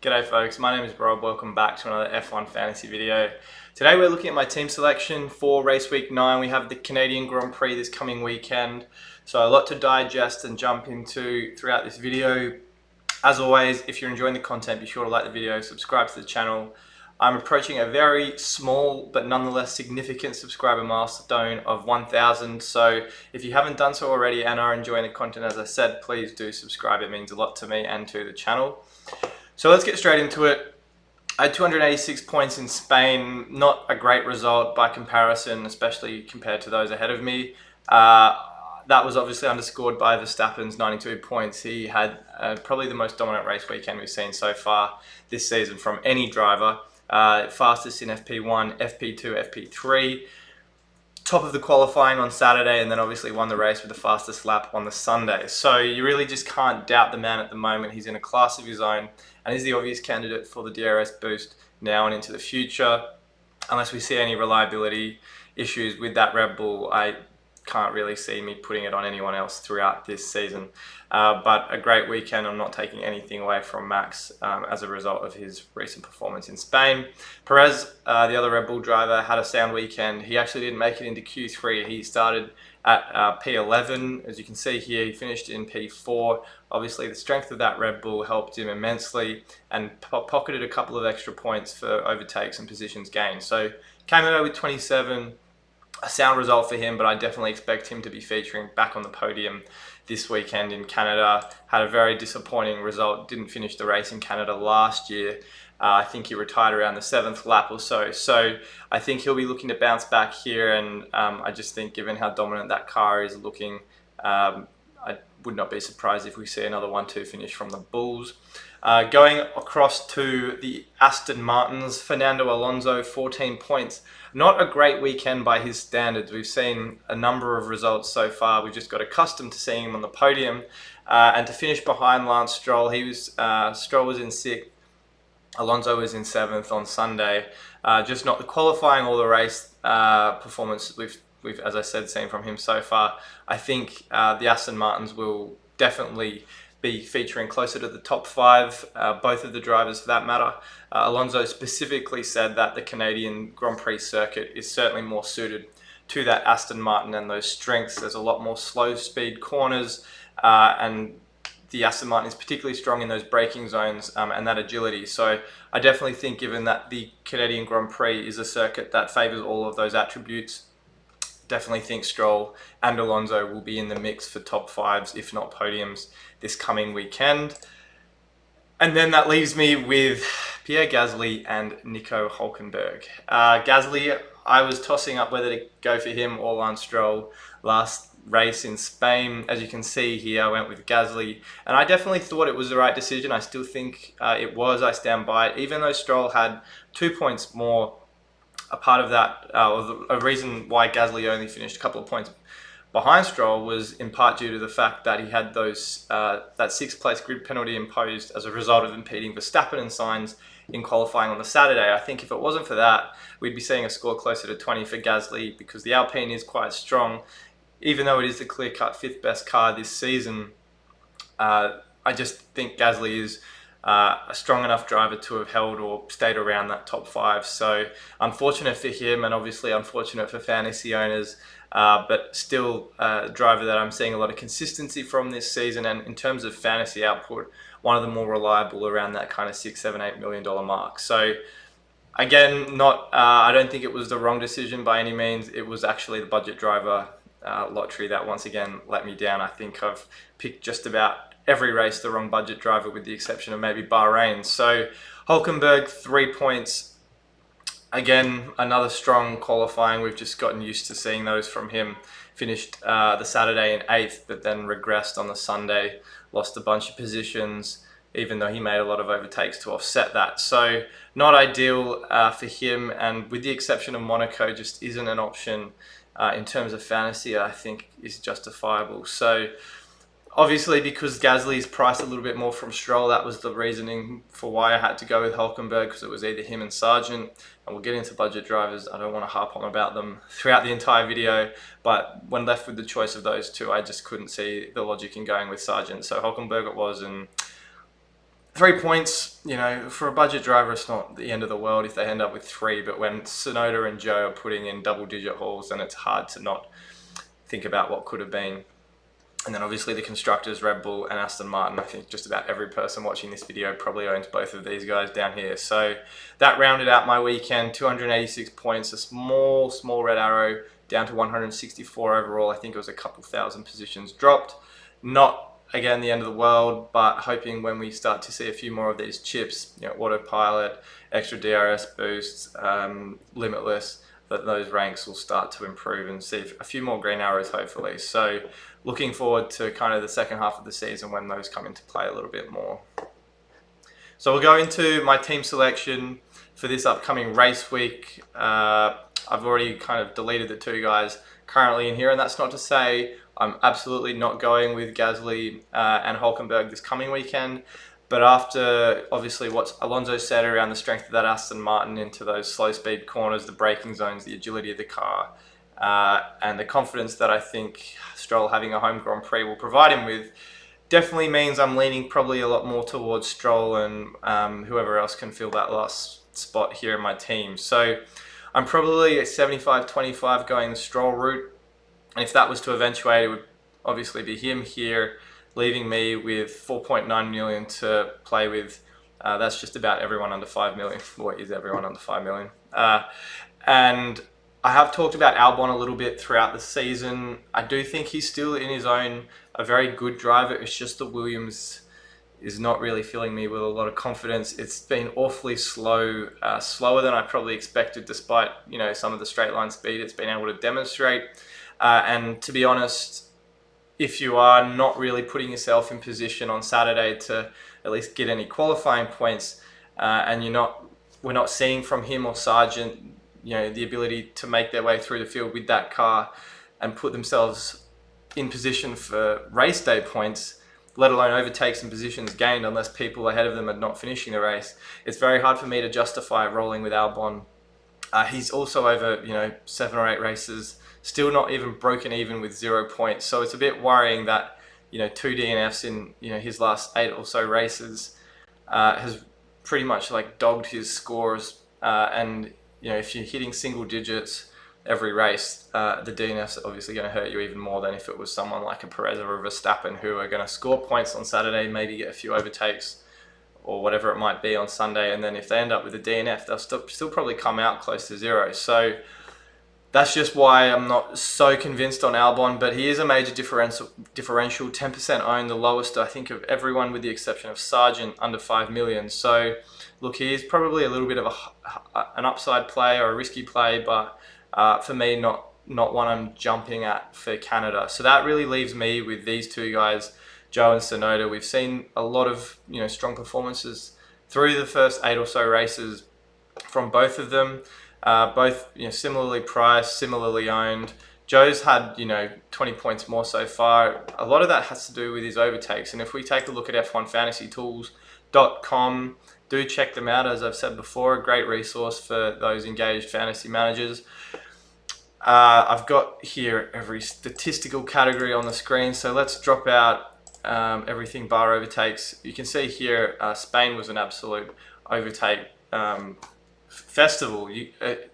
G'day folks, my name is Rob. Welcome back to another F1 fantasy video. Today we're looking at my team selection for race week 9. We have the Canadian Grand Prix this coming weekend. So a lot to digest and jump into throughout this video. As always, if you're enjoying the content, be sure to like the video, subscribe to the channel. I'm approaching a very small but nonetheless significant subscriber milestone of 1,000. So if you haven't done so already and are enjoying the content, as I said, please do subscribe. It means a lot to me and to the channel. So let's get straight into it. I had 286 points in Spain, not a great result by comparison, especially compared to those ahead of me. That was obviously underscored by Verstappen's 92 points. He had probably the most dominant race weekend we've seen so far this season from any driver. Fastest in FP1, FP2, FP3. Top of the qualifying on Saturday, and then obviously won the race with the fastest lap on the Sunday. So you really just can't doubt the man at the moment. He's in a class of his own and is the obvious candidate for the DRS boost now and into the future. Unless we see any reliability issues with that Red Bull, I can't really see me putting it on anyone else throughout this season. But a great weekend. I'm not taking anything away from Max as a result of his recent performance in Spain. Perez, the other Red Bull driver, had a sound weekend. He actually didn't make it into Q3. He started at P11. As you can see here, he finished in P4. Obviously, the strength of that Red Bull helped him immensely and pocketed a couple of extra points for overtakes and positions gained. So came away with 27. A sound result for him, but I definitely expect him to be featuring back on the podium this weekend in Canada. Had a very disappointing result, didn't finish the race in Canada last year. I think he retired around the 7th lap or so. So I think he'll be looking to bounce back here, and I just think given how dominant that car is looking, I would not be surprised if we see another 1-2 finish from the Bulls. Going across to the Aston Martins, Fernando Alonso, 14 points. Not a great weekend by his standards. We've seen a number of results so far. We've just got accustomed to seeing him on the podium. And to finish behind Lance Stroll, Stroll was in 6th, Alonso was in 7th on Sunday. Just not the qualifying or the race performance we've, as I said, seen from him so far. I think the Aston Martins will definitely be featuring closer to the top 5, both of the drivers for that matter. Alonso specifically said that the Canadian Grand Prix circuit is certainly more suited to that Aston Martin and those strengths. There's a lot more slow speed corners, and the Aston Martin is particularly strong in those braking zones and that agility. So I definitely think, given that the Canadian Grand Prix is a circuit that favours all of those attributes, definitely think Stroll and Alonso will be in the mix for top 5s, if not podiums, this coming weekend. And then that leaves me with Pierre Gasly and Nico Hülkenberg. Gasly, I was tossing up whether to go for him or Lance Stroll last race in Spain. As you can see here, I went with Gasly, and I definitely thought it was the right decision. I still think it was. I stand by it. Even though Stroll had 2 points more, a part of that, a reason why Gasly only finished a couple of points behind Stroll was in part due to the fact that he had those that 6th place grid penalty imposed as a result of impeding Verstappen and Sainz in qualifying on the Saturday. I think if it wasn't for that, we'd be seeing a score closer to 20 for Gasly, because the Alpine is quite strong. Even though it is the clear-cut 5th best car this season, I just think Gasly is a strong enough driver to have held or stayed around that top 5. So unfortunate for him, and obviously unfortunate for fantasy owners, but still a driver that I'm seeing a lot of consistency from this season, and in terms of fantasy output, one of the more reliable around that kind of $6, $7, $8 million mark. So again, I don't think it was the wrong decision by any means. It was actually the budget driver lottery that once again let me down. I think I've picked just about every race the wrong budget driver, with the exception of maybe Bahrain. So Hülkenberg, 3 points. Again, another strong qualifying. We've just gotten used to seeing those from him. Finished the Saturday in 8th, but then regressed on the Sunday. Lost a bunch of positions, even though he made a lot of overtakes to offset that. So not ideal for him, and with the exception of Monaco, just isn't an option in terms of fantasy. I think is justifiable. So obviously, because Gasly is priced a little bit more from Stroll, that was the reasoning for why I had to go with Hülkenberg, because it was either him and Sargent. And we'll get into budget drivers. I don't want to harp on about them throughout the entire video, but when left with the choice of those two, I just couldn't see the logic in going with Sargent. So Hülkenberg it was, and 3 points, you know, for a budget driver, it's not the end of the world if they end up with 3. But when Tsunoda and Zhou are putting in double-digit hauls, then it's hard to not think about what could have been. And then obviously the constructors, Red Bull and Aston Martin. I think just about every person watching this video probably owns both of these guys down here. So that rounded out my weekend. 286 points, a small red arrow down to 164 overall. I think it was a couple thousand positions dropped. Not again the end of the world, but hoping when we start to see a few more of these chips, you know, autopilot, extra DRS boosts, limitless, that those ranks will start to improve and see a few more green arrows hopefully. So looking forward to kind of the second half of the season when those come into play a little bit more. So we'll go into my team selection for this upcoming race week. I've already kind of deleted the 2 guys currently in here, and that's not to say I'm absolutely not going with Gasly and Hulkenberg this coming weekend. But after obviously what Alonso said around the strength of that Aston Martin into those slow speed corners, the braking zones, the agility of the car, and the confidence that I think Stroll having a home Grand Prix will provide him with, definitely means I'm leaning probably a lot more towards Stroll and whoever else can fill that last spot here in my team. So I'm probably at 75-25 going the Stroll route. And if that was to eventuate, it would obviously be him here, leaving me with 4.9 million to play with. That's just about everyone under 5 million. What is everyone under 5 million? And I have talked about Albon a little bit throughout the season. I do think he's still in his own a very good driver. It's just the Williams is not really filling me with a lot of confidence. It's been awfully slow, slower than I probably expected, despite, you know, some of the straight line speed it's been able to demonstrate. And to be honest, if you are not really putting yourself in position on Saturday to at least get any qualifying points, and we're not seeing from him or Sargent, you know, the ability to make their way through the field with that car and put themselves in position for race day points, let alone overtakes and positions gained, unless people ahead of them are not finishing the race. It's very hard for me to justify rolling with Albon. He's also over, you know, 7 or 8 races, still not even broken even with 0 points. So it's a bit worrying that, you know, 2 DNFs in, you know, his last 8 or so races has pretty much like dogged his scores. And, you know, if you're hitting single digits every race, the DNFs are obviously going to hurt you even more than if it was someone like a Perez or a Verstappen who are going to score points on Saturday, maybe get a few overtakes or whatever it might be on Sunday. And then if they end up with a DNF, they'll still probably come out close to 0. So that's just why I'm not so convinced on Albon, but he is a major differential, 10% owned, the lowest, I think, of everyone with the exception of Sargent, under 5 million. So look, he is probably a little bit of an upside play or a risky play, but for me, not one I'm jumping at for Canada. So that really leaves me with these 2 guys, Zhou and Tsunoda. We've seen a lot of, you know, strong performances through the first 8 or so races from both of them. Both, you know, similarly priced, similarly owned. Zhou's had, you know, 20 points more so far. A lot of that has to do with his overtakes. And if we take a look at f1fantasytools.com, do check them out. As I've said before, a great resource for those engaged fantasy managers. I've got here every statistical category on the screen. So let's drop out everything bar overtakes. You can see here, Spain was an absolute overtake festival.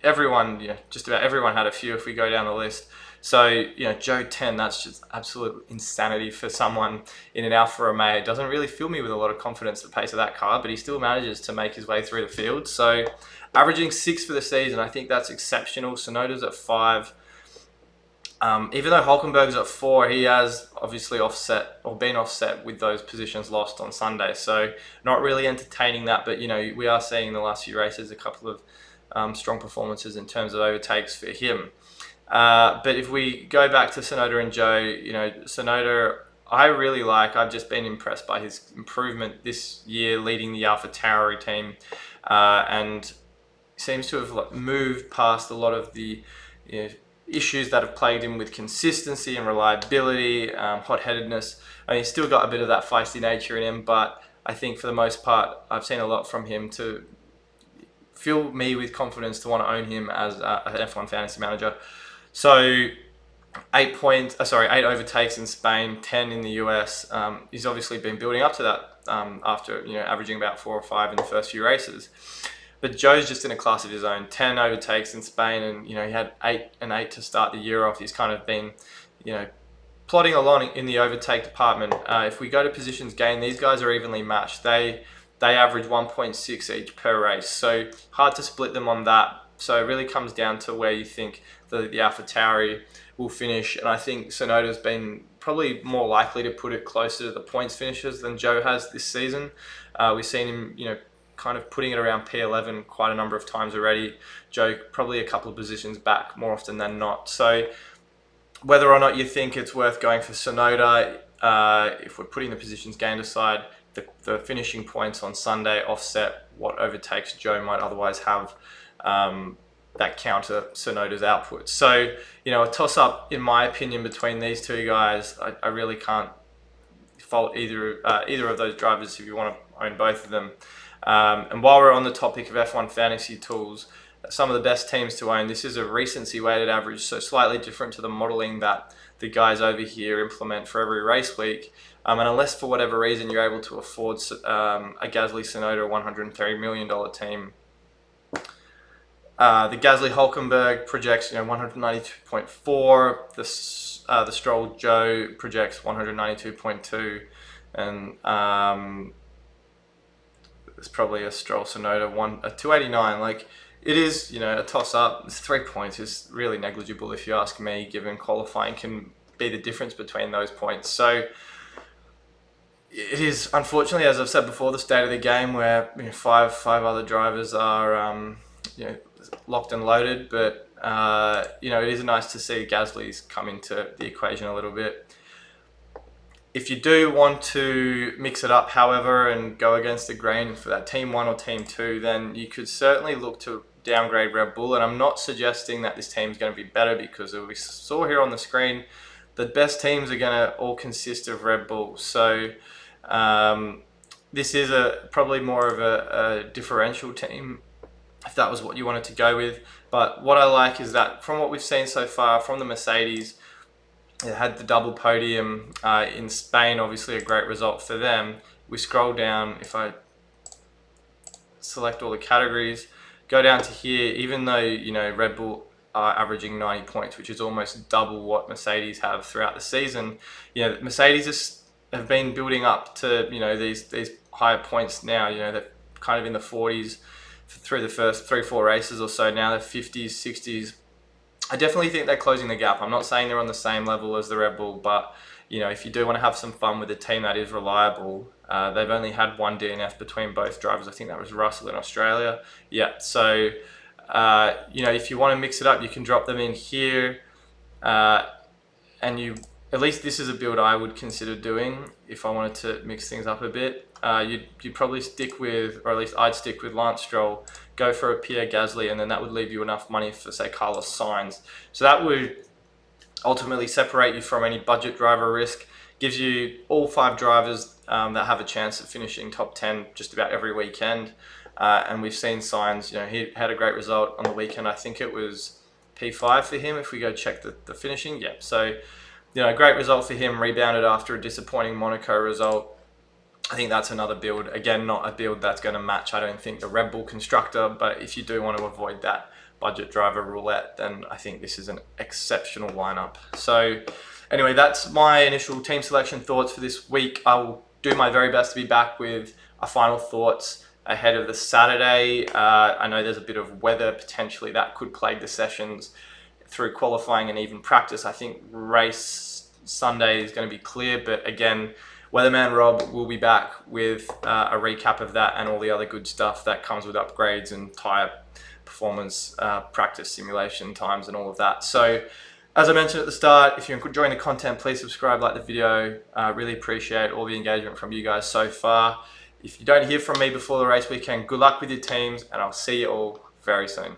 Everyone, you know, just about everyone had a few if we go down the list. So, you know, Zhou 10, that's just absolute insanity for someone in an Alfa Romeo. It doesn't really fill me with a lot of confidence, the pace of that car, but he still manages to make his way through the field. So averaging 6 for the season, I think that's exceptional. Tsunoda's at 5. Even though Hulkenberg's at 4, he has obviously been offset with those positions lost on Sunday. So not really entertaining that, but, you know, we are seeing in the last few races a couple of strong performances in terms of overtakes for him. But if we go back to Tsunoda and Zhou, you know, Tsunoda, I really like. I've just been impressed by his improvement this year leading the AlphaTauri team, and seems to have moved past a lot of the, you know, issues that have plagued him with consistency and reliability, hot-headedness. I mean, he's still got a bit of that feisty nature in him, but I think for the most part, I've seen a lot from him to fill me with confidence to want to own him as an F1 fantasy manager. So 8 overtakes in Spain, 10 in the US. He's obviously been building up to that after averaging about 4 or 5 in the first few races. But Joe's just in a class of his own. 10 overtakes in Spain, and he had 8 to start the year off. He's kind of been plodding along in the overtake department. If we go to positions gained, these guys are evenly matched. They average 1.6 each per race, so hard to split them on that. So it really comes down to where you think the AlphaTauri will finish, and I think Tsunoda's been probably more likely to put it closer to the points finishes than Joe has this season. We've seen him, kind of putting it around P11 quite a number of times already. Joe probably a couple of positions back more often than not. So whether or not you think it's worth going for Tsunoda, if we're putting the positions gained aside, the finishing points on Sunday offset what overtakes Joe might otherwise have that counter Tsunoda's output. So, a toss-up, in my opinion, between these two guys. I really can't fault either of those drivers if you want to own both of them. And while we're on the topic of F1 fantasy tools, some of the best teams to own, this is a recency weighted average, so slightly different to the modeling that the guys over here implement for every race week. And unless for whatever reason you're able to afford a Gasly Tsunoda $130 million team, the Gasly Hulkenberg projects 192.4. The Stroll Joe projects 192.2, and there's probably a Stroll Tsunoda a 289. Like, it is a toss up. It's 3 points is really negligible if you ask me, given qualifying can be the difference between those points. So it is, unfortunately, as I've said before, the state of the game where five other drivers are locked and loaded, but it is nice to see Gasly's come into the equation a little bit. If you do want to mix it up, however, and go against the grain for that Team 1 or Team 2, then you could certainly look to downgrade Red Bull. And I'm not suggesting that this team is going to be better, because as we saw here on the screen, the best teams are going to all consist of Red Bull. So this is probably more of a differential team, if that was what you wanted to go with. But what I like is that from what we've seen so far from the Mercedes, it had the double podium in Spain, obviously a great result for them. We scroll down, if I select all the categories, go down to here, even though Red Bull are averaging 90 points, which is almost double what Mercedes have throughout the season, Mercedes have been building up to these higher points now. They're kind of in the 40s through the first 3-4 races or so. Now they're 50s, 60s. I definitely think they're closing the gap. I'm not saying they're on the same level as the Red Bull, but if you do want to have some fun with a team that is reliable, they've only had one DNF between both drivers. I think that was Russell in Australia. Yeah, so if you want to mix it up, you can drop them in here, and at least this is a build I would consider doing if I wanted to mix things up a bit. You'd probably stick with, or at least I'd stick with, Lance Stroll, go for a Pierre Gasly, and then that would leave you enough money for, say, Carlos Sainz. So that would ultimately separate you from any budget driver risk, gives you all 5 drivers that have a chance of finishing top 10 just about every weekend. And we've seen Sainz, he had a great result on the weekend. I think it was P5 for him, if we go check the finishing. Yeah, so great result for him, rebounded after a disappointing Monaco result. I think that's another build. Again, not a build that's going to match, I don't think, the Red Bull constructor, but if you do want to avoid that budget driver roulette, then I think this is an exceptional lineup. So anyway, that's my initial team selection thoughts for this week. I will do my very best to be back with our final thoughts ahead of the Saturday. I know there's a bit of weather potentially that could plague the sessions through qualifying and even practice. I think race Sunday is going to be clear, but again, Weatherman Rob will be back with a recap of that and all the other good stuff that comes with upgrades and tyre performance, practice simulation times and all of that. So as I mentioned at the start, if you're enjoying the content, please subscribe, like the video. Really appreciate all the engagement from you guys so far. If you don't hear from me before the race weekend, good luck with your teams, and I'll see you all very soon.